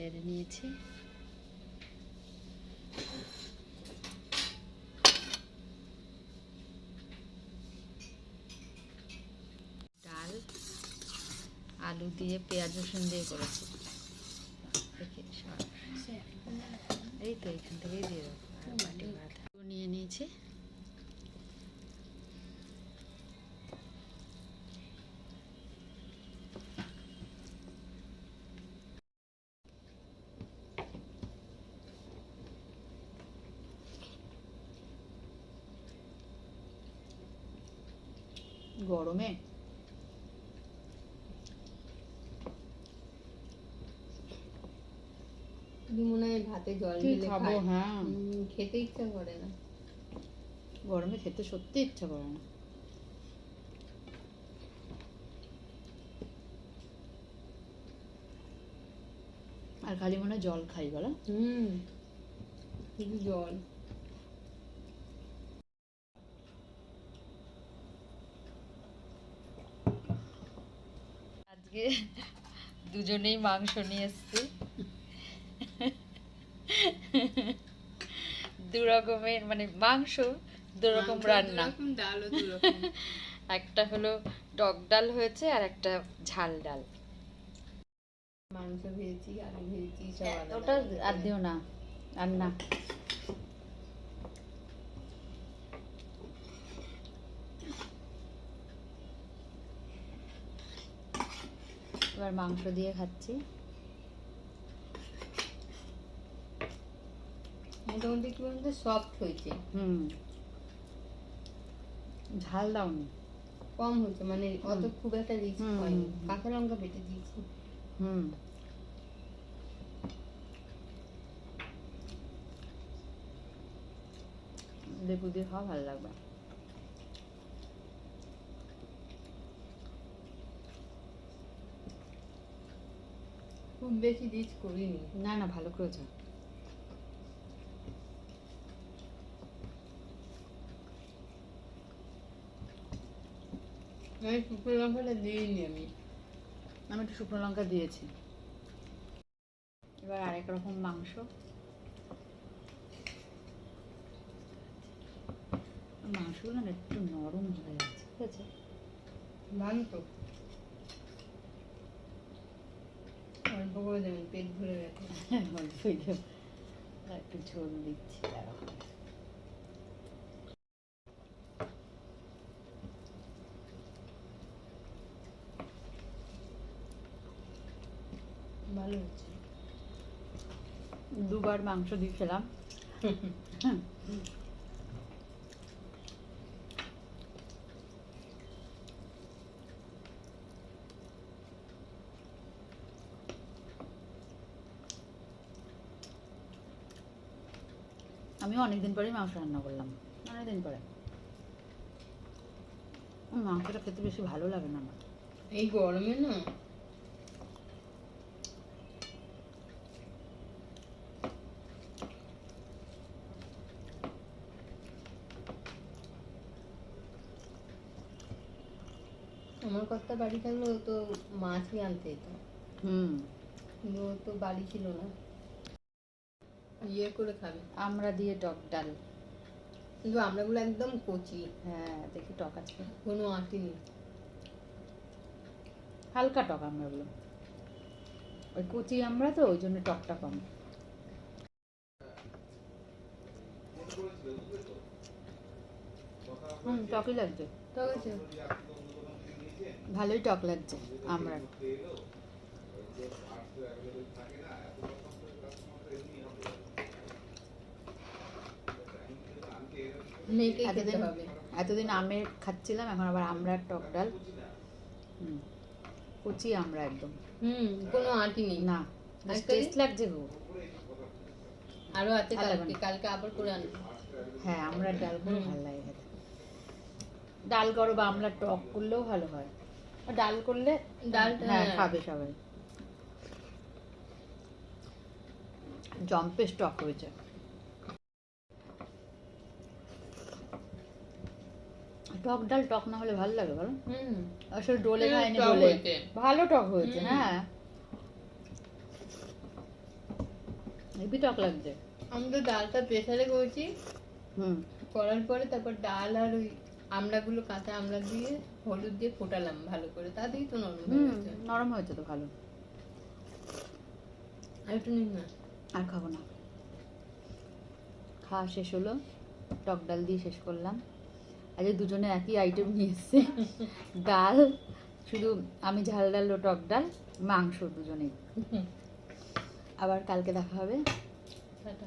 নেড়ে নিয়েছি। ডাল আলু দিয়ে পেঁয়াজ রসুন দিয়ে করেছি। এই তো এখান থেকেই দিয়ে দেবো। বাটি ভাত নিয়ে নিয়েছি। গরমে মনে হয় ভাতে জল ঢেলে খাবো। হ্যাঁ, খেতে ইচ্ছা করে না। গরমে খেতে সত্যি ইচ্ছা করে না। আর খালি মনে হয় জল খাই বলো। শুধু জল। আজকে দুজনেই মাংস নিয়ে এসছি। দু রকমের মানে মাংস, দু রকম রান্না। ডালও দু রকম। একটা হলো টক ডাল হয়েছে আর একটা ঝাল ডাল। মাংস ভেজেছি, আলু ভেজেছি, সব আলাদা ওটা আলাদা আর করে। দিও না, আর না। এবার মাংস দিয়ে খাচ্ছি। মোটামুটি কি বলতে সফট হয়েছে। ঝাল দাওনি, কম হয়েছে, মানে অত খুব একটা রিচ হয়নি। কাঁচা লঙ্কা বেটে দিয়েছি। লেবু দিয়ে খাওয়া ভালো লাগবে। খুব বেশি রিচ করিনি। না না, ভালো করেছো। আমি শুকনো লঙ্কাটা দিইনি। আমি একটু শুকনো লঙ্কা দিয়েছি। এবার আরেক রকম মাংস। মাংসগুলো না একটু নরম হয়ে যাচ্ছে, ঠিক আছে? ভালো তো, অল্প করে দেবেন, পেট ভরে গেছে। একটু ঝোল দিচ্ছি। ভালো হচ্ছে। দুবার মাংস দিয়ে খেলাম। আমিও অনেকদিন পরেই মাংস রান্না করলাম, অনেকদিন পরে। মাংসটা খেতে বেশি ভালো লাগে না আমার। এই গরমে না আমার কর্তা বাড়ি থাকলে ও তো মাছই আনতে যেত। কিন্তু ও তো বাড়ি ছিল না। ইয়ে করে খাবে আমরা দিয়ে টক ডাল। কিন্তু আমরাগুলো একদম কচি। হ্যাঁ, দেখি টক আছে, কোনো আঁটি নেই, হালকা টক আমরাগুলো। ওই কচি আমরা তো, ওই জন্য টকটা কম। টকই লাগছে। ঠিক আছে, ভালোই টক লাগছে আমরা। মেয়েকে খেতে হবে। এতদিন আমের খাচ্ছিলাম, এখন আবার আমড়ার টক ডাল। কচি আমরা একদম। কোনো আঁটি নেই। না, টেস্ট লাগছে গো। আরো আছে, কালকে আবার করে আনবো। হ্যাঁ, আমড়ার ডাল করে ভালো লাগে খেতে। ডাল করো বা আমড়ার টক করলেও ভালো হয়। ডাল করলে ডালটা হ্যাঁ খাবে সবাই। জম্পেশ টক হয়েছে। টক ডাল টক না হলে ভালো লাগে বলো? আসলে ডোলে খায়নি বলে ভালো টক হয়েছে। হ্যাঁ, হেবি টক লাগছে। আমি তো ডালটা প্রেসারে করেছি, হুম করার পরে তারপর ডাল আর ওই আমড়াগুলো, কাঁচা আমড়া দিয়ে হলুদ দিয়ে ফোটালাম ভালো করে, তাতেই তো নরম হয়ে হুম গেছে। নরম হয়েছে তো ভালো। আর একটু নিন না। আর খাবো না, খাওয়া শেষ হলো, টক ডাল দিয়ে শেষ করলাম। আজ দুজনে একই আইটেম নিয়ে এসছে, ডাল, শুধু আমি ঝাল ডাল ও টক ডাল, মাংস দুজনেই। আবার কালকে দেখা হবে। টাটা।